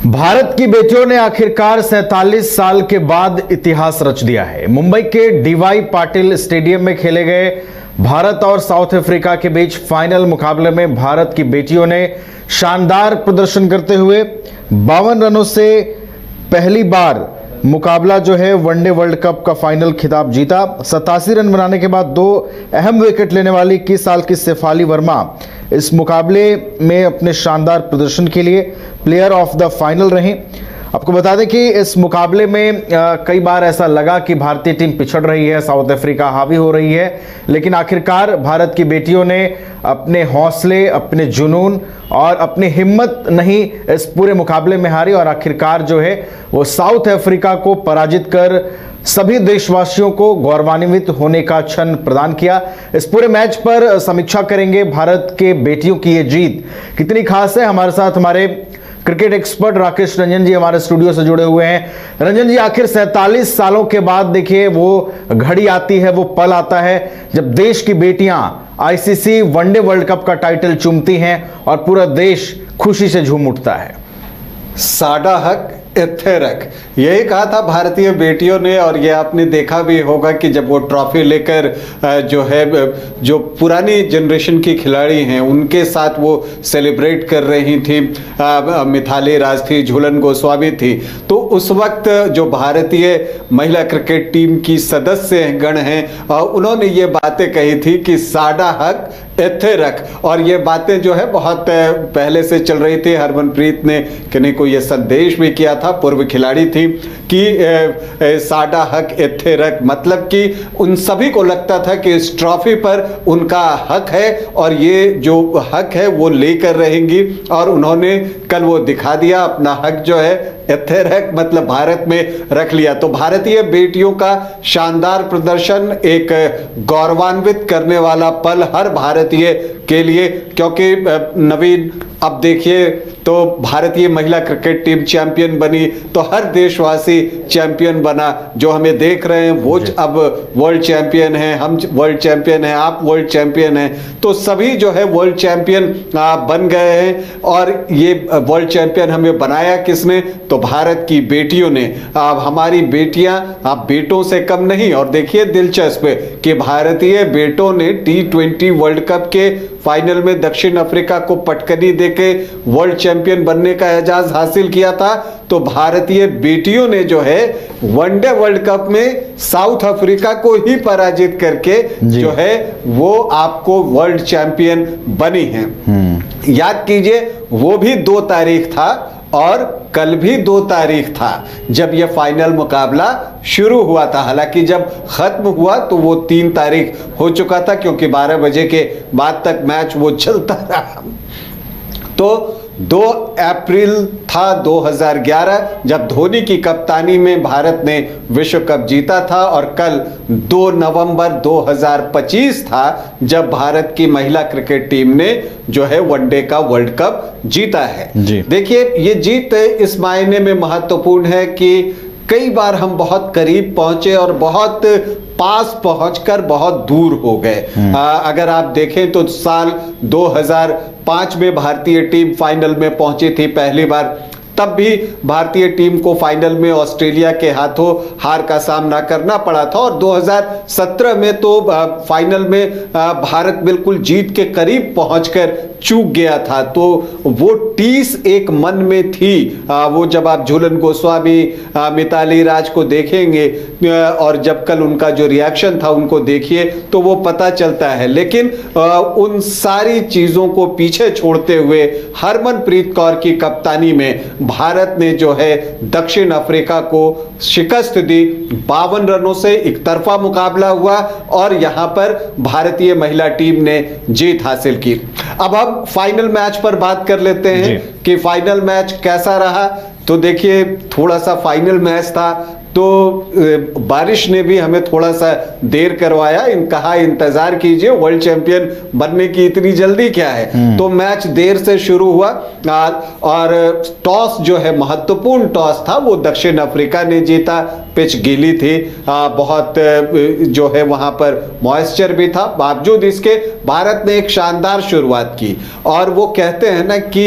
भारत की बेटियों ने आखिरकार 47 साल के बाद इतिहास रच दिया है। मुंबई के डीवाई पाटिल स्टेडियम में खेले गए भारत और साउथ अफ्रीका के बीच फाइनल मुकाबले में भारत की बेटियों ने शानदार प्रदर्शन करते हुए 52 रनों से पहली बार मुकाबला जो है वनडे वर्ल्ड कप का फाइनल खिताब जीता। 87 रन बनाने के बाद दो अहम विकेट लेने वाली 21 साल की शेफाली वर्मा इस मुकाबले में अपने शानदार प्रदर्शन के लिए प्लेयर ऑफ द फाइनल रही। आपको बता दें कि इस मुकाबले में कई बार ऐसा लगा कि भारतीय टीम पिछड़ रही है, साउथ अफ्रीका हावी हो रही है, लेकिन आखिरकार भारत की बेटियों ने अपने हौसले, अपने जुनून और अपनी हिम्मत नहीं इस पूरे मुकाबले में हारी और आखिरकार जो है वो साउथ अफ्रीका को पराजित कर सभी देशवासियों को गौरवान्वित होने का क्षण प्रदान किया। इस पूरे मैच पर समीक्षा करेंगे भारत के बेटियों की ये जीत कितनी खास है। हमारे साथ हमारे क्रिकेट एक्सपर्ट राकेश रंजन जी हमारे स्टूडियो से जुड़े हुए हैं। रंजन जी, आखिर 47 सालों के बाद देखिए वो घड़ी आती है, वो पल आता है जब देश की बेटियां आईसीसी वनडे वर्ल्ड कप का टाइटल चूमती हैं और पूरा देश खुशी से झूम उठता है। साडा हक इत्थे रख, यही कहा था भारतीय बेटियों ने। और ये आपने देखा भी होगा कि जब वो ट्रॉफी लेकर जो पुरानी जनरेशन की खिलाड़ी हैं उनके साथ वो सेलिब्रेट कर रही थी, मिथाली राज थी, झूलन गोस्वामी थी, तो उस वक्त जो भारतीय महिला क्रिकेट टीम की सदस्य गण हैं उन्होंने ये बातें कही थी कि साडा हक इत्थे रख। और ये बातें जो है बहुत पहले से चल रही थी। हरमनप्रीत ने किन्हीं को ये संदेश भी किया था, पूर्व खिलाड़ी थी, कि साडा हक इत्थे रख, मतलब कि उन सभी को लगता था कि इस ट्रॉफी पर उनका हक है और ये जो हक है वो लेकर रहेंगी। और उन्होंने कल वो दिखा दिया, अपना हक जो है इत्थे रख मतलब भारत में रख लिया। तो भारतीय बेटियों का शानदार प्रदर्शन एक गौरवान्वित करने वाला पल हर भारतीय के लिए, क्योंकि नवीन अब देखिए तो भारतीय महिला क्रिकेट टीम चैंपियन बनी तो हर देशवासी चैंपियन बना। जो हमें देख रहे हैं वो अब वर्ल्ड चैंपियन है, हम वर्ल्ड चैंपियन हैं, आप वर्ल्ड चैंपियन हैं, तो सभी जो है वर्ल्ड चैंपियन बन गए हैं। और ये वर्ल्ड चैंपियन हमें बनाया किसने? तो भारत की बेटियों ने। अब हमारी बेटियां अब बेटों से कम नहीं। और देखिए दिलचस्प कि भारतीय बेटों ने T20 वर्ल्ड कप के फाइनल में दक्षिण अफ्रीका को पटकनी देके वर्ल्ड चैंपियन बनने का एजाज हासिल किया था। तो भारतीय बेटियों ने जो है वनडे वर्ल्ड कप में साउथ अफ्रीका को ही पराजित करके जो है वो आपको वर्ल्ड चैंपियन बनी है। याद कीजिए वो भी 2 तारीख था और कल भी 2 तारीख था जब यह फाइनल मुकाबला शुरू हुआ था। हालांकि जब खत्म हुआ तो वो 3 तारीख हो चुका था, क्योंकि 12 बजे के बाद तक मैच वो चलता रहा। तो 2 अप्रैल था 2011 जब धोनी की कप्तानी में भारत ने विश्व कप जीता था, और कल 2 नवंबर 2025 था जब भारत की महिला क्रिकेट टीम ने जो है वनडे का वर्ल्ड कप जीता है। देखिए ये जीत इस मायने में महत्वपूर्ण है कि कई बार हम बहुत करीब पहुंचे और बहुत पास पहुंचकर बहुत दूर हो गए। अगर आप देखें तो साल 2005 में भारतीय टीम फाइनल में पहुंची थी पहली बार, तब भी भारतीय टीम को फाइनल में ऑस्ट्रेलिया के हाथों हार का सामना करना पड़ा था। और 2017 में तो फाइनल में भारत बिल्कुल जीत के करीब पहुंचकर चूक गया था। तो वो टीस एक मन में थी। वो जब आप झूलन गोस्वामी, मिताली राज को देखेंगे और जब कल उनका जो रिएक्शन था उनको देखिए तो वो पता चलता है। लेकिन उन सारी चीजों को पीछे छोड़ते हुए हरमनप्रीत कौर की कप्तानी में भारत ने जो है दक्षिण अफ्रीका को शिकस्त दी। 52 रनों से एक तरफा मुकाबला हुआ और यहां पर भारतीय महिला टीम ने जीत हासिल की। अब हम फाइनल मैच पर बात कर लेते हैं कि फाइनल मैच कैसा रहा। तो देखिए थोड़ा सा फाइनल मैच था तो बारिश ने भी हमें थोड़ा सा देर करवाया। कहा इंतजार कीजिए, वर्ल्ड चैंपियन बनने की इतनी जल्दी क्या है। तो मैच देर से शुरू हुआ और टॉस जो है महत्वपूर्ण टॉस था वो दक्षिण अफ्रीका ने जीता। पिच गीली थी, बहुत जो है वहां पर मॉइस्चर भी था, बावजूद इसके भारत ने एक शानदार शुरुआत की। और वो कहते हैं ना कि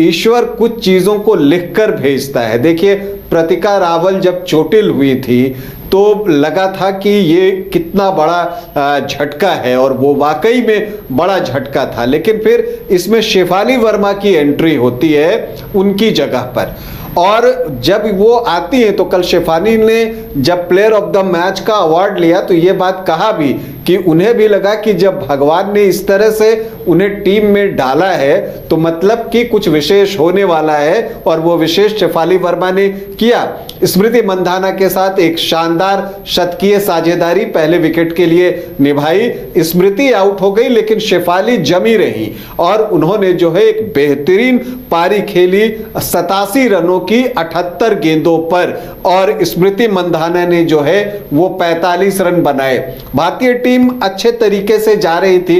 ईश्वर कुछ चीजों को लिखकर भेजता है। देखिए, प्रतिका रावल जब चोटिल हुई थी तो लगा था कि ये कितना बड़ा झटका है, और वो वाकई में बड़ा झटका था। लेकिन फिर इसमें शेफाली वर्मा की एंट्री होती है उनकी जगह पर, और जब वो आती है तो कल शेफाली ने जब प्लेयर ऑफ द मैच का अवार्ड लिया तो ये बात कहा भी कि उन्हें भी लगा कि जब भगवान ने इस तरह से उन्हें टीम में डाला है तो मतलब कि कुछ विशेष होने वाला है, और वो विशेष शेफाली वर्मा ने किया। स्मृति मंधाना के साथ एक शानदार शतकीय साझेदारी पहले विकेट के लिए निभाई। स्मृति आउट हो गई लेकिन शेफाली जमी रही और उन्होंने जो है एक बेहतरीन पारी खेली 87 रनों की 78 गेंदों पर, और स्मृति मंधाना ने जो है वो 45 रन बनाए। भारतीय टीम अच्छे तरीके से जा रही थी।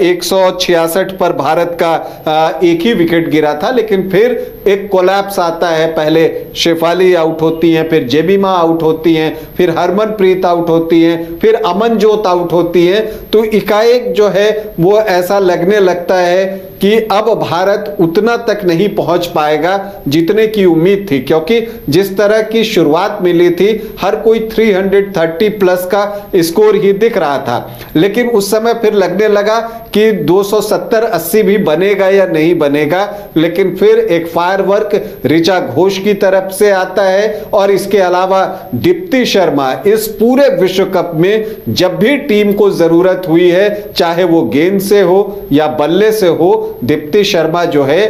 166 पर भारत का एक ही विकेट गिरा था, लेकिन फिर एक कोलैप्स आता है। पहले शेफाली आउट होती हैं, फिर जेमिमा आउट होती हैं, फिर हरमनप्रीत आउट होती हैं, फिर अमनजोत आउट होती हैं। तो एकाएक जो है वो ऐसा लगने लगता है कि अब भारत उतना तक नहीं पहुंच पाएगा जितने की उम्मीद थी, क्योंकि जिस तरह की शुरुआत मिली थी हर कोई 330 प्लस का स्कोर ही दिख रहा था। लेकिन उस समय फिर लगने लगा कि 270-80 भी बनेगा या नहीं बनेगा। लेकिन फिर एक फायरवर्क ऋचा घोष की तरफ से आता है, और इसके अलावा दीप्ति शर्मा इस पूरे विश्व कप में जब भी टीम को जरूरत हुई है, चाहे वो गेंद से हो या बल्ले से हो, दीप्ति शर्मा जो है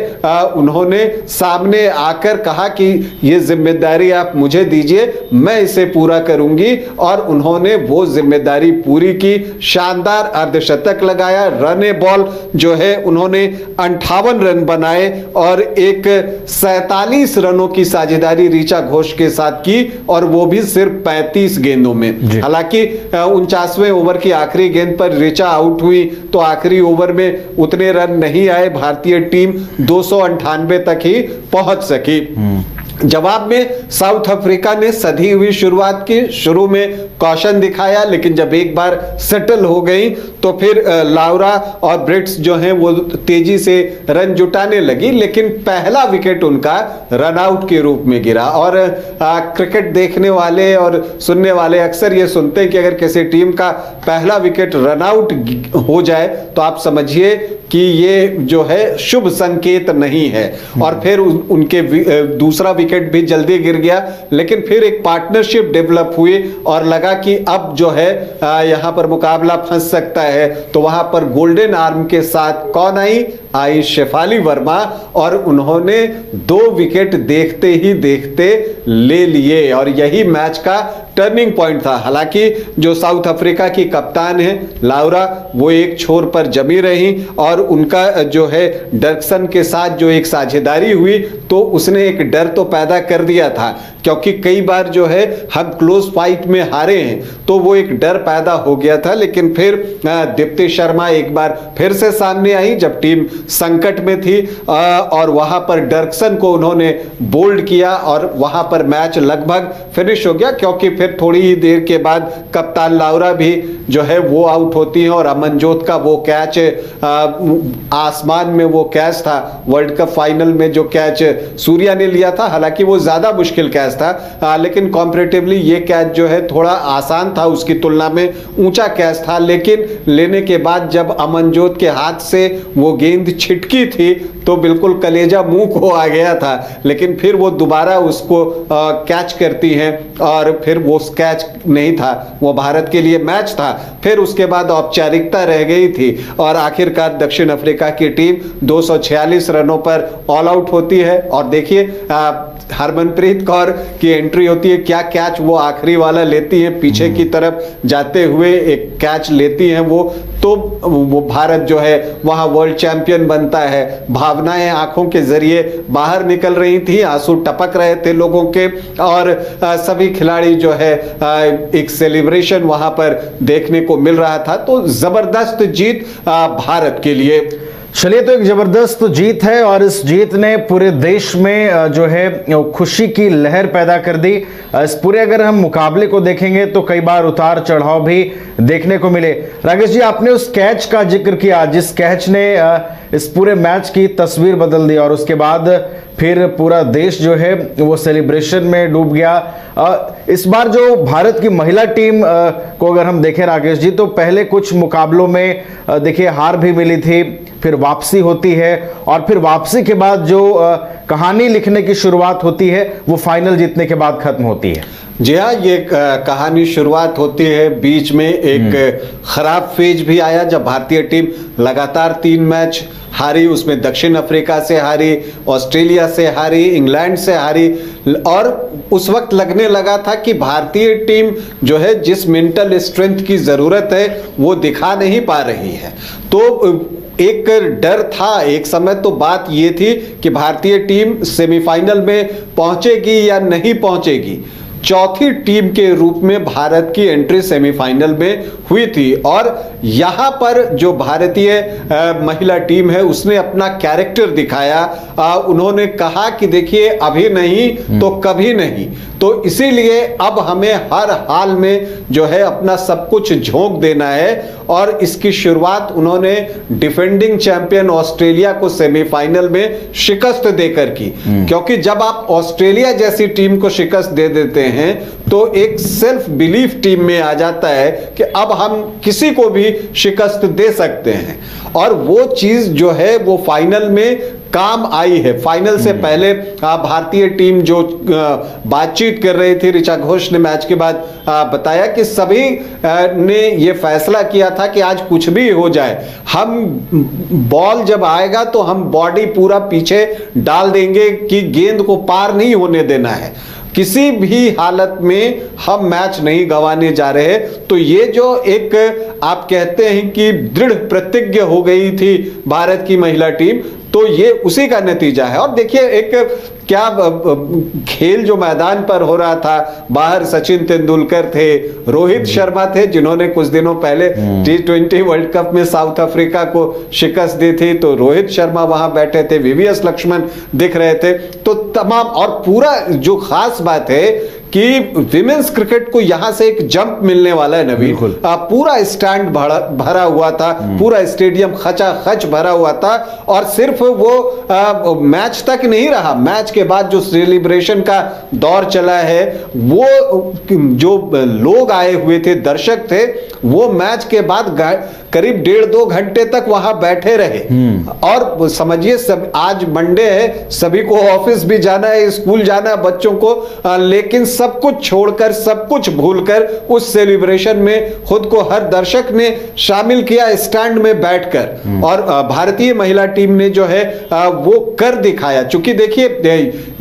उन्होंने सामने आकर कहा कि ये जिम्मेदारी आप मुझे दीजिए, मैं इसे पूरा करूंगी, और उन्होंने वो जिम्मेदारी पूरी की। शानदार अर्धशतक लगाया, रन बॉल जो है उन्होंने 58 रन बनाए और एक 47 रनों की साझेदारी ऋचा घोष के साथ की, और वो भी सिर्फ 35 गेंदों में। हालांकि 49वें ओवर की आखिरी गेंद पर ऋचा आउट हुई तो आखिरी ओवर में उतने रन नहीं आए, भारतीय टीम 298 तक ही पहुंच सकी। जवाब में साउथ अफ्रीका ने सधी हुई शुरुआत की, शुरू में कौशन दिखाया, लेकिन जब एक बार सेटल हो गई तो फिर लाउरा और ब्रिट्स जो हैं वो तेजी से रन जुटाने लगी। लेकिन पहला विकेट उनका रन आउट के रूप में गिरा, और क्रिकेट देखने वाले और सुनने वाले अक्सर ये सुनते हैं कि अगर किसी टीम का पहला विकेट रन आउट हो जाए तो आप समझिए कि ये जो है शुभ संकेत नहीं है। और फिर उनके दूसरा विकेट भी जल्दी गिर गया, लेकिन फिर एक पार्टनरशिप डेवलप हुई और लगा कि अब जो है यहां पर मुकाबला फंस सकता है। तो वहां पर गोल्डन आर्म के साथ कौन आई शेफाली वर्मा, और उन्होंने 2 विकेट देखते ही देखते ले लिए, और यही मैच का टर्निंग पॉइंट था। हालांकि जो साउथ अफ्रीका की कप्तान है लाउरा, वो एक छोर पर जमी रही, और उनका जो है डर्कसन के साथ जो एक साझेदारी हुई तो उसने एक डर तो पैदा कर दिया था, क्योंकि कई बार जो है हम क्लोज फाइट में हारे हैं, तो वो एक डर पैदा हो गया था। लेकिन फिर दीप्ति शर्मा एक बार फिर से सामने आई जब टीम संकट में थी, और वहां पर डर्कसन को उन्होंने बोल्ड किया, और वहां पर मैच लगभग फिनिश हो गया, क्योंकि फिर थोड़ी ही देर के बाद कप्तान लाउरा भी जो है वो आउट होती है, और अमनजोत का वो कैच आसमान में वो कैच था, वर्ल्ड कप फाइनल में जो कैच सूर्या ने लिया था, हालांकि वो ज्यादा मुश्किल कैच था, लेकिन कॉम्पैरेटिवली ये कैच जो है थोड़ा आसान था, उसकी तुलना में ऊंचा कैच था। लेकिन लेने के बाद जब अमनजोत के हाथ से वो गेंद छिटकी थी तो बिल्कुल कलेजा मुंह को आ गया था, लेकिन फिर वो दोबारा उसको कैच करती हैं, और फिर वो कैच नहीं था, वो भारत के लिए मैच था। फिर उसके बाद औपचारिकता रह गई थी, और आखिरकार दक्षिण अफ्रीका की टीम 246 रनों पर ऑल आउट होती है। और देखिए हरमनप्रीत कौर की एंट्री होती है, क्या कैच वो आखिरी वाला लेती है, पीछे की तरफ जाते हुए एक कैच लेती हैं वो, तो वो भारत जो है वहां वर्ल्ड चैंपियन बनता है। भावनाएं आंखों के जरिए बाहर निकल रही थी, आंसू टपक रहे थे लोगों के, और सभी खिलाड़ी जो है एक सेलिब्रेशन वहां पर देखने को मिल रहा था। तो जबरदस्त जीत भारत के लिए। चलिए, तो एक जबरदस्त जीत है और इस जीत ने पूरे देश में जो है खुशी की लहर पैदा कर दी। इस पूरे अगर हम मुकाबले को देखेंगे तो कई बार उतार चढ़ाव भी देखने को मिले। राकेश जी, आपने उस कैच का जिक्र किया जिस कैच ने इस पूरे मैच की तस्वीर बदल दी और उसके बाद फिर पूरा देश जो है वो सेलिब्रेशन में डूब गया। इस बार जो भारत की महिला टीम को अगर हम देखें राकेश जी, तो पहले कुछ मुकाबलों में देखिए हार भी मिली थी, फिर वापसी होती है और फिर वापसी के बाद जो कहानी लिखने की शुरुआत होती है वो फाइनल जीतने के बाद खत्म होती है। जी हाँ, ये कहानी शुरुआत होती है, बीच में एक खराब फेज भी आया जब भारतीय टीम लगातार 3 मैच हारी, उसमें दक्षिण अफ्रीका से हारी, ऑस्ट्रेलिया से हारी, इंग्लैंड से हारी और उस वक्त लगने लगा था कि भारतीय टीम जो है जिस मेंटल स्ट्रेंथ की जरूरत है वो दिखा नहीं पा रही है। तो एक डर था, एक समय तो बात ये थी कि भारतीय टीम सेमीफाइनल में पहुंचेगी या नहीं पहुंचेगी। चौथी टीम के रूप में भारत की एंट्री सेमीफाइनल में हुई थी और यहां पर जो भारतीय महिला टीम है उसने अपना कैरेक्टर दिखाया। उन्होंने कहा कि देखिए अभी नहीं तो कभी नहीं, तो इसीलिए अब हमें हर हाल में जो है अपना सब कुछ झोंक देना है और इसकी शुरुआत उन्होंने डिफेंडिंग चैंपियन ऑस्ट्रेलिया को सेमीफाइनल में शिकस्त देकर की। क्योंकि जब आप ऑस्ट्रेलिया जैसी टीम को शिकस्त दे देते हैं तो एक सेल्फ बिलीफ टीम में आ जाता है कि अब हम किसी को भी शिकस्त दे सकते हैं और वो चीज जो है वो फाइनल में काम आई है। फाइनल से पहले भारतीय टीम जो बातचीत कर रही थी, ऋचा घोष ने मैच के बाद बताया कि सभी ने ये फैसला किया था कि आज कुछ भी हो जाए, हम बॉल जब आएगा तो हम बॉडी पूरा पीछे डाल देंगे कि गेंद को पार नहीं होने देना है, किसी भी हालत में हम मैच नहीं गंवाने जा रहे। तो ये जो एक आप कहते हैं कि दृढ़ प्रतिज्ञ हो गई थी भारत की महिला टीम, तो ये उसी का नतीजा है। और देखिए एक क्या खेल जो मैदान पर हो रहा था, बाहर सचिन तेंदुलकर थे, रोहित शर्मा थे जिन्होंने कुछ दिनों पहले T20 वर्ल्ड कप में साउथ अफ्रीका को शिकस्त दी थी, तो रोहित शर्मा वहां बैठे थे, VVS लक्ष्मण दिख रहे थे। तो तमाम और पूरा जो खास बात है कि विमेंस क्रिकेट को यहां से एक जंप मिलने वाला है नवीन। पूरा स्टैंड भरा हुआ था, पूरा स्टेडियम खचाखच भरा हुआ था और सिर्फ वो मैच तक नहीं रहा, मैच के बाद जो सेलिब्रेशन का दौर चला है, वो जो लोग आए हुए थे, दर्शक थे, वो मैच के बाद करीब 1.5-2 घंटे तक वहां बैठे रहे। और समझिए सब आज मंडे है, सभी को ऑफिस भी जाना है, स्कूल जाना है बच्चों को, लेकिन सब कुछ छोड़कर, सब कुछ भूलकर उस सेलिब्रेशन में खुद को हर दर्शक ने शामिल किया स्टैंड में बैठकर। और भारतीय महिला टीम ने जो है वो कर दिखाया। चूंकि देखिए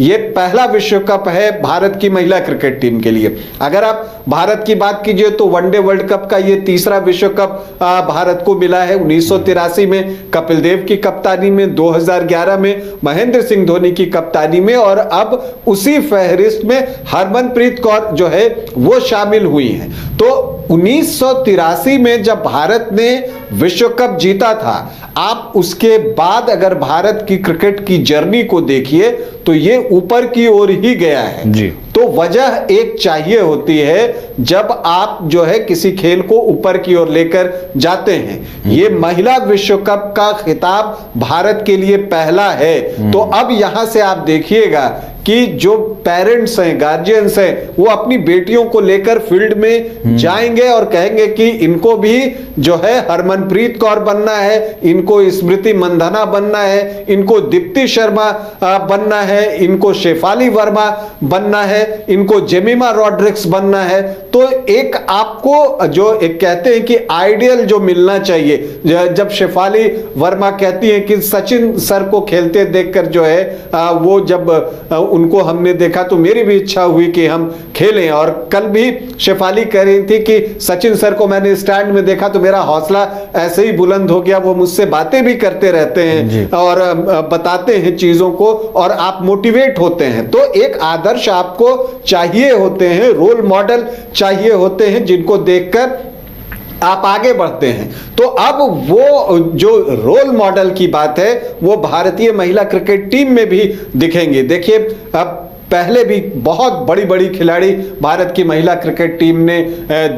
ये पहला विश्व कप है भारत की महिला क्रिकेट टीम के लिए। अगर आप भारत की बात कीजिए तो वनडे वर्ल्ड कप का ये तीसरा विश्व कप भारत को मिला है। 1983 में कपिल देव की कप्तानी में, 2011 में महेंद्र सिंह धोनी की कप्तानी में और अब उसी फहरिस्त में हरमनप्रीत कौर जो है वो शामिल हुई हैं। तो 1983 में जब भारत ने विश्व कप जीता था, आप उसके बाद अगर भारत की क्रिकेट की जर्नी को देखिए तो ये ऊपर की ओर ही गया है जी। तो वजह एक चाहिए होती है जब आप जो है किसी खेल को ऊपर की ओर लेकर जाते हैं। ये महिला विश्व कप का खिताब भारत के लिए पहला है। तो अब यहां से आप देखिएगा कि जो पेरेंट्स हैं, गार्जियंस हैं, वो अपनी बेटियों को लेकर फील्ड में जाएंगे और कहेंगे कि इनको भी जो है हरमनप्रीत कौर बनना है, इनको स्मृति मंधाना बनना है, इनको दीप्ति शर्मा बनना है, इनको शेफाली वर्मा बनना है, इनको जेमिमा रॉड्रिक्स बनना है। तो एक आपको जो एक कहते हैं कि आइडियल जो मिलना चाहिए, जब शेफाली वर्मा कहती हैं कि सचिन सर को खेलते देखकर जो है वो जब उनको हमने देखा तो मेरी भी इच्छा हुई कि हम खेलें। और कल भी शेफाली कह रही थी कि सचिन सर को मैंने स्टैंड में देखा तो मेरा हौसला ऐसे ही बुलंद हो गया। वो मुझसे बातें भी करते रहते हैं और बताते हैं चीजों को और आप मोटिवेट होते हैं। तो एक आदर्श आपको चाहिए होते हैं, रोल मॉडल चाहिए होते हैं जिनको देखकर आप आगे बढ़ते हैं। तो अब वो जो रोल मॉडल की बात है वो भारतीय महिला क्रिकेट टीम में भी दिखेंगे। देखिए, अब पहले भी बहुत बड़ी बड़ी खिलाड़ी भारत की महिला क्रिकेट टीम ने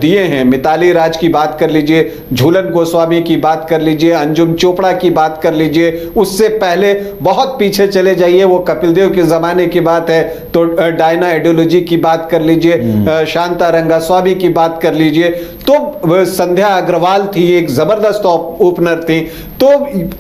दिए हैं। मिताली राज की बात कर लीजिए, झूलन गोस्वामी की बात कर लीजिए, अंजुम चोपड़ा की बात कर लीजिए, उससे पहले बहुत पीछे चले जाइए, वो कपिल देव के जमाने की बात है तो डायना एडोलॉजी की बात कर लीजिए, शांता रंगास्वामी की बात कर लीजिए, तो संध्या अग्रवाल थी, एक जबरदस्त ओपनर थी। तो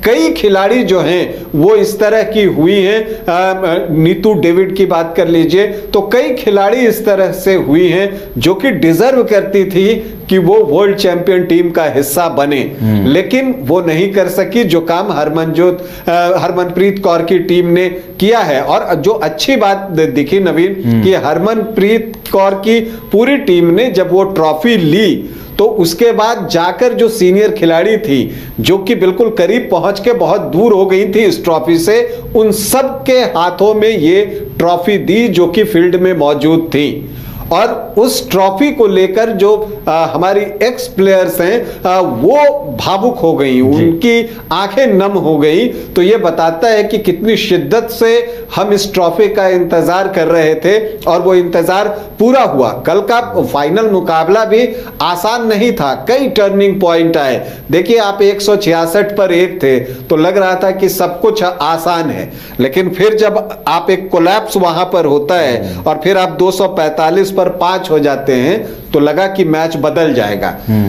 कई खिलाड़ी जो हैं वो इस तरह की हुई हैं। नीतू डेविड की बात कर लीजिए, तो कई खिलाड़ी इस तरह से हुई हैं जो कि डिजर्व करती थी कि वो वर्ल्ड चैंपियन टीम का हिस्सा बने, लेकिन वो नहीं कर सकी, जो काम हरमनप्रीत कौर की टीम ने किया है। और जो अच्छी बात दिखी नवीन, कि हरमनप्रीत कौर की पूरी टीम ने जब वो ट्रॉफी ली तो उसके बाद जाकर जो सीनियर खिलाड़ी थी जो कि बिल्कुल करीब पहुंच के बहुत दूर हो गई थी इस ट्रॉफी से, उन सब के हाथों में ये ट्रॉफी दी जो कि फील्ड में मौजूद थी। और उस ट्रॉफी को लेकर जो हमारी एक्स प्लेयर्स हैं वो भावुक हो गई, उनकी आंखें नम हो गई। तो ये बताता है कि कितनी शिद्दत से हम इस ट्रॉफी का इंतजार कर रहे थे और वो इंतजार पूरा हुआ। कल का फाइनल मुकाबला भी आसान नहीं था, कई टर्निंग पॉइंट आए। देखिए, आप 166 पर 1 थे तो लग रहा था कि सब कुछ आसान है, लेकिन फिर जब आप एक कोलैप्स वहां पर होता है और फिर आप 245 पर 5 हो जाते हैं तो लगा कि मैच बदल जाएगा।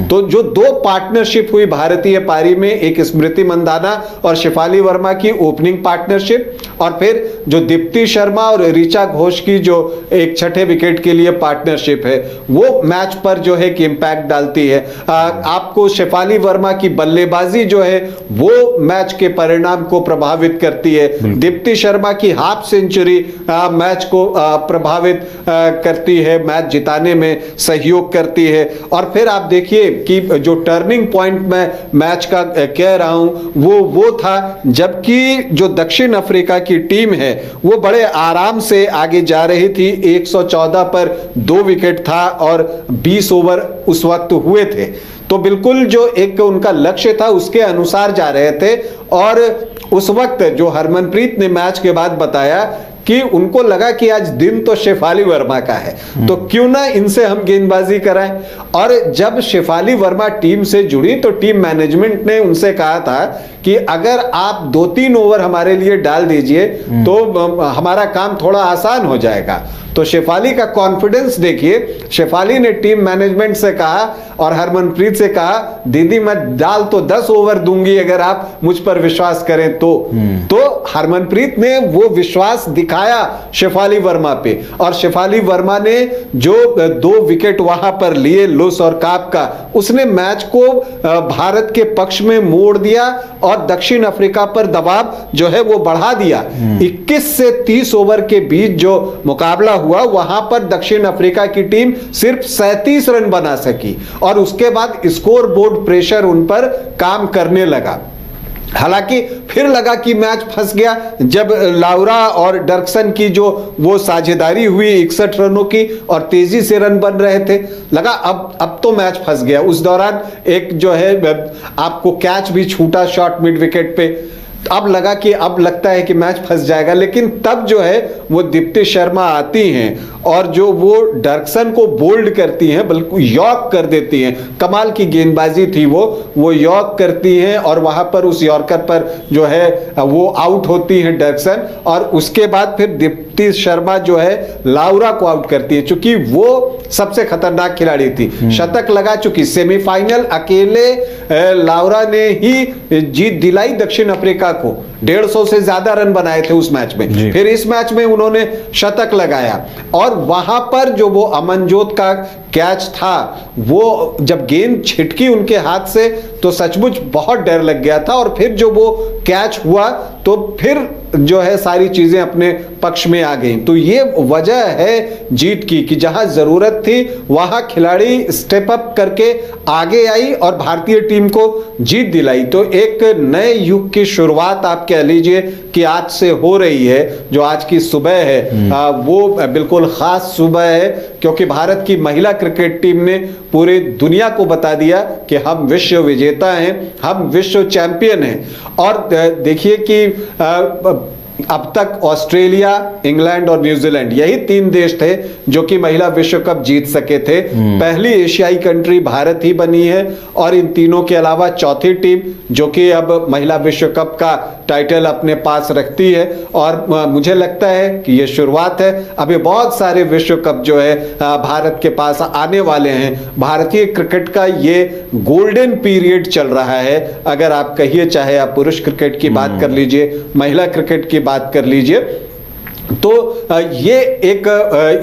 तो जो दो पार्टनरशिप हुई भारतीय पारी में, एक स्मृति मंदाना और शेफाली वर्मा की ओपनिंग पार्टनरशिप, और फिर जो दीप्ति शर्मा और ऋचा घोष की जो एक छठे विकेट के लिए पार्टनरशिप है, वो मैच पर जो है कि इंपैक्ट डालती है। आपको शेफाली वर्मा की बल्लेबाजी जो है वो मैच के परिणाम को प्रभावित करती है। दीप्ति शर्मा की हाफ सेंचुरी मैच को प्रभावित करती है, मैच जिताने में सहयोग करती है। और फिर आप देखिए कि जो टर्निंग पॉइंट मैं मैच का कह रहा हूं वो था जबकि जो दक्षिण अफ्रीका की टीम है वो बड़े आराम से आगे जा रही थी। 114 पर 2 विकेट था और 20 ओवर उस वक्त हुए थे, तो बिल्कुल जो एक उनका लक्ष्य था उसके अनुसार जा रहे थे। और उस वक्त जो हरमनप्रीत ने मैच के बाद बताया कि उनको लगा कि आज दिन तो शेफाली वर्मा का है, तो क्यों ना इनसे हम गेंदबाजी कराएं। और जब शेफाली वर्मा टीम से जुड़ी तो टीम मैनेजमेंट ने उनसे कहा था कि अगर आप 2-3 ओवर हमारे लिए डाल दीजिए तो हमारा काम थोड़ा आसान हो जाएगा। तो शेफाली का कॉन्फिडेंस देखिए, शेफाली ने टीम मैनेजमेंट से कहा और हरमनप्रीत से कहा, दीदी मैं डाल तो 10 ओवर दूंगी अगर आप मुझ पर विश्वास करें तो हरमनप्रीत ने वो विश्वास दिखाया शेफाली वर्मा पे, और शेफाली वर्मा ने जो 2 विकेट वहां पर लिए लुस और काप का, उसने मैच को भारत के पक्ष में मोड़ दिया और दक्षिण अफ्रीका पर दबाव जो है वो बढ़ा दिया। 21 से 30 ओवर के बीच जो मुकाबला हुआ वहां पर दक्षिण अफ्रीका की टीम सिर्फ 37 रन बना सकी और उसके बाद स्कोर बोर्ड प्रेशर उन पर काम करने लगा। हालांकि फिर लगा कि मैच फंस गया जब लाउरा और डर्कसन की जो वो साझेदारी हुई 61 रनों की और तेजी से रन बन रहे थे, लगा अब तो मैच फंस गया। उस दौरान एक जो है आपको कैच भी छूटा शॉर्ट मिड विकेट पे, अब लगा कि अब लगता है कि मैच फंस जाएगा। लेकिन तब जो है वो दीप्ति शर्मा आती हैं और जो वो डर्कसन को बोल्ड करती हैं, बल्कि यॉर्क कर देती हैं। कमाल की गेंदबाजी थी वो यॉर्क करती हैं और वहां पर उस यॉर्कर पर जो है वो आउट होती हैं डर्कसन, और उसके बाद फिर दीप्ति शर्मा जो है लाउरा को आउट करती है, चूंकि वो सबसे खतरनाक खिलाड़ी थी, शतक लगा चुकी। सेमीफाइनल अकेले लाउरा ने ही जीत दिलाई दक्षिण अफ्रीका को, 150 से ज्यादा रन बनाए थे उस मैच में। फिर इस मैच में उन्होंने शतक लगाया और वहां पर जो वो अमनजोत का कैच था, वो जब गेंद छिटकी उनके हाथ से तो सचमुच बहुत डर लग गया था। और फिर जो वो कैच हुआ तो फिर जो है सारी चीजें अपने पक्ष में आ गई। तो ये वजह है जीत की कि जहां जरूरत थी वहां खिलाड़ी स्टेप अप करके आगे आई और भारतीय टीम को जीत दिलाई। तो एक नए युग की शुरुआत आप कह लीजिए कि आज से हो रही है। जो आज की सुबह है वो बिल्कुल खास सुबह है, क्योंकि भारत की महिला क्रिकेट टीम ने पूरी दुनिया को बता दिया कि हम विश्व विजेता हैं, हम विश्व चैंपियन हैं। और देखिए कि अब तक ऑस्ट्रेलिया, इंग्लैंड और न्यूजीलैंड यही 3 देश थे जो कि महिला विश्व कप जीत सके थे। पहली एशियाई कंट्री भारत ही बनी है और इन तीनों के अलावा चौथी टीम जो कि अब महिला विश्व कप का टाइटल अपने पास रखती है। और मुझे लगता है कि ये शुरुआत है, अभी बहुत सारे विश्व कप जो है भारत के पास आने वाले हैं। भारतीय क्रिकेट का ये गोल्डन पीरियड चल रहा है, अगर आप कहिए, चाहे आप पुरुष क्रिकेट की बात कर लीजिए, महिला क्रिकेट की बात कर लीजिए। तो ये एक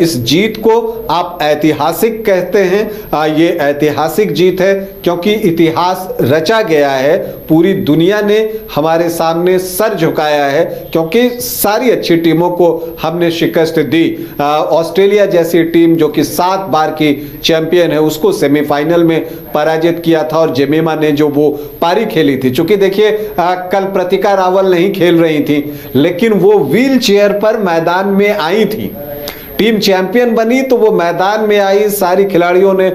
इस जीत को आप ऐतिहासिक कहते हैं। ये ऐतिहासिक जीत है क्योंकि इतिहास रचा गया है, पूरी दुनिया ने हमारे सामने सर झुकाया है क्योंकि सारी अच्छी टीमों को हमने शिकस्त दी। ऑस्ट्रेलिया जैसी टीम जो कि 7 बार की चैंपियन है, उसको सेमीफाइनल में पराजित किया था और जेमिमा ने जो वो पारी खेली थी, चूंकि देखिए कल प्रतिका रावल नहीं खेल रही थी, लेकिन वो व्हील चेयर पर मैदान में आई थी। टीम चैंपियन बनी तो वो मैदान में आई, सारी खिलाड़ियों ने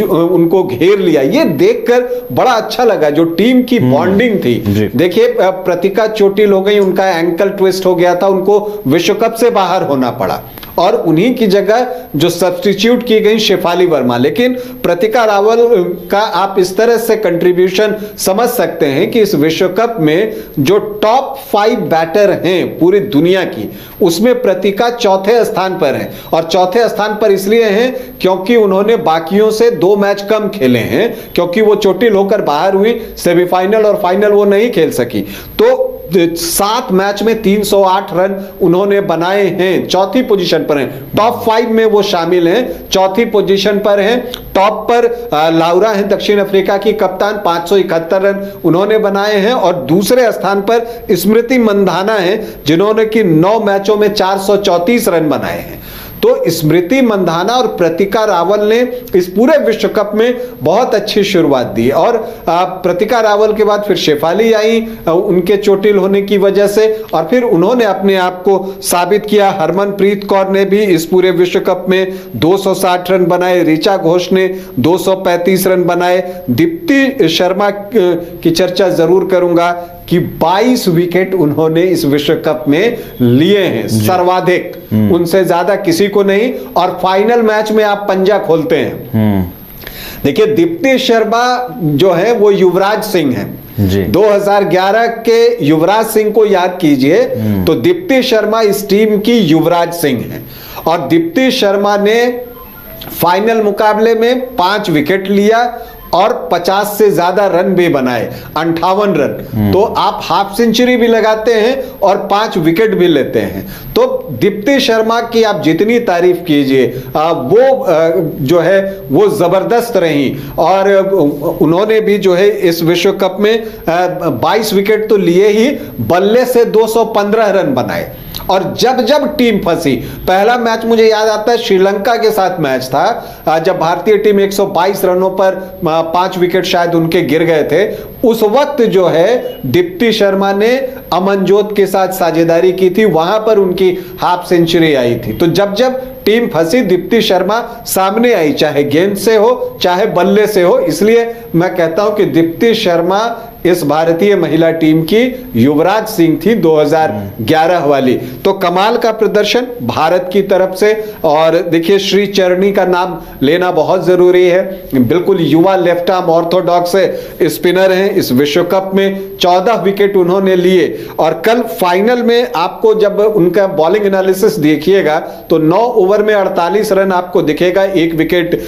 उनको घेर लिया। ये देखकर बड़ा अच्छा लगा, जो टीम की बॉन्डिंग थी। देखिए प्रतिका चोटिल हो गई, उनका एंकल ट्विस्ट हो गया था, उनको विश्व कप से बाहर होना पड़ा और उन्हीं की जगह जो सब्स्टिट्यूट की गई शेफाली वर्मा। लेकिन प्रतिका रावल का आप इस तरह से कंट्रीब्यूशन समझ सकते हैं कि इस विश्व कप में जो टॉप 5 बैटर हैं पूरी दुनिया की, उसमें प्रतिका चौथे स्थान पर है। और चौथे स्थान पर इसलिए हैं क्योंकि उन्होंने बाकियों से 2 मैच कम खेले हैं, क्योंकि वो चोटिल होकर बाहर हुई, सेमीफाइनल और फाइनल वो नहीं खेल सकी। तो 7 मैच में 308 रन उन्होंने बनाए हैं, चौथी पोजीशन पर हैं। टॉप 5 में वो शामिल हैं, चौथी पोजीशन पर हैं। टॉप पर लाउरा हैं, दक्षिण अफ्रीका की कप्तान, 571 रन उन्होंने बनाए हैं। और दूसरे स्थान पर स्मृति मंधाना हैं, जिन्होंने कि 9 मैचों में 434 रन बनाए हैं। तो स्मृति मंधाना और प्रतिका रावल ने इस पूरे विश्व कप में बहुत अच्छी शुरुआत दी। और प्रतिका रावल के बाद फिर शेफाली आई उनके चोटिल होने की वजह से, और फिर उन्होंने अपने आप को साबित किया। हरमनप्रीत कौर ने भी इस पूरे विश्व कप में 260 रन बनाए, ऋचा घोष ने 235 रन बनाए। दीप्ति शर्मा की चर्चा जरूर करूंगा कि 22 विकेट उन्होंने इस विश्व कप में लिए हैं, सर्वाधिक, उनसे ज्यादा किसी को नहीं। और फाइनल मैच में आप पंजा खोलते हैं। देखिए दीप्ति शर्मा जो है वो युवराज सिंह है। 2011 के युवराज सिंह को याद कीजिए, तो दीप्ति शर्मा इस टीम की युवराज सिंह है। और दीप्ति शर्मा ने फाइनल मुकाबले में 5 विकेट लिया और 50 से ज्यादा रन भी बनाए, 58 रन। तो आप हाफ सेंचुरी भी लगाते हैं और 5 विकेट भी लेते हैं। तो दीप्ति शर्मा की आप जितनी तारीफ कीजिए, वो जो है वो जबरदस्त रही। और उन्होंने भी जो है इस विश्व कप में 22 विकेट तो लिए ही, बल्ले से 215 रन बनाए। और जब जब टीम फंसी, पहला मैच मुझे याद आता है श्रीलंका के साथ मैच था, जब भारतीय टीम 122 रनों पर 5 विकेट शायद उनके गिर गए थे, उस वक्त जो है दीप्ति शर्मा ने अमनजोत के साथ साझेदारी की थी, वहां पर उनकी हाफ सेंचुरी आई थी। तो जब जब टीम फंसी, दीप्ति शर्मा सामने आई, चाहे गेंद से हो चाहे बल्ले से हो। इसलिए मैं कहता हूं कि दीप्ति शर्मा इस भारतीय महिला टीम की युवराज सिंह थी 2011 वाली। तो कमाल का प्रदर्शन भारत की तरफ से। और देखिए श्री चरणी का नाम लेना बहुत जरूरी है, बिल्कुल युवा लेफ्ट आर्म ऑर्थोडॉक्स स्पिनर हैं। इस विश्व कप में 14 विकेट उन्होंने लिए। और कल फाइनल में आपको जब उनका बॉलिंग एनालिसिस देखिएगा तो 9 ओवर में 48 रन आपको दिखेगा, 1 विकेट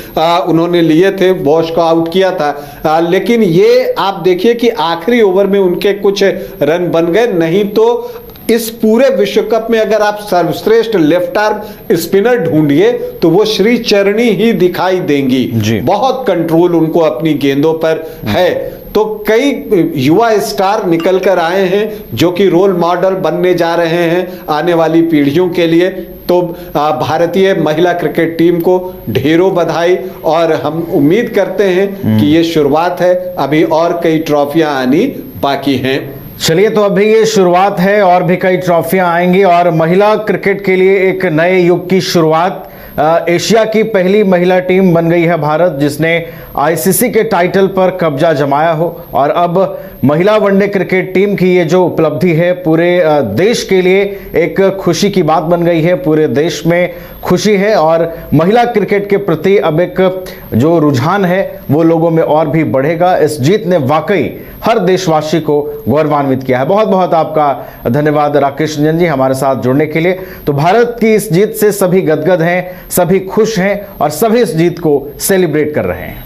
उन्होंने लिए थे, बॉश को आउट किया था। लेकिन ये आप देखिए कि आखिरी ओवर में उनके कुछ रन बन गए, नहीं तो इस पूरे विश्व कप में अगर आप सर्वश्रेष्ठ लेफ्ट आर्म स्पिनर ढूंढिए तो वो श्री चरणी ही दिखाई देंगी। बहुत कंट्रोल उनको अपनी गेंदों पर है। तो कई युवा स्टार निकल कर आए हैं जो कि रोल मॉडल बनने जा रहे हैं आने वाली पीढ़ियों के लिए। तो भारतीय महिला क्रिकेट टीम को ढेरों बधाई, और हम उम्मीद करते हैं कि ये शुरुआत है, अभी और कई ट्रॉफियां आनी बाकी हैं। चलिए, तो अभी ये शुरुआत है और भी कई ट्रॉफियां आएंगी और महिला क्रिकेट के लिए एक नए युग की शुरुआत एशिया की पहली महिला टीम बन गई है भारत, जिसने आईसीसी के टाइटल पर कब्जा जमाया हो। और अब महिला वनडे क्रिकेट टीम की ये जो उपलब्धि है पूरे देश के लिए एक खुशी की बात बन गई है। पूरे देश में खुशी है और महिला क्रिकेट के प्रति अब एक जो रुझान है वो लोगों में और भी बढ़ेगा। इस जीत ने वाकई हर देशवासी को गौरवान्वित किया है। बहुत बहुत आपका धन्यवाद राकेश रंजन जी हमारे साथ जुड़ने के लिए। तो भारत की इस जीत से सभी गदगद हैं, सभी खुश हैं और सभी इस जीत को सेलिब्रेट कर रहे हैं।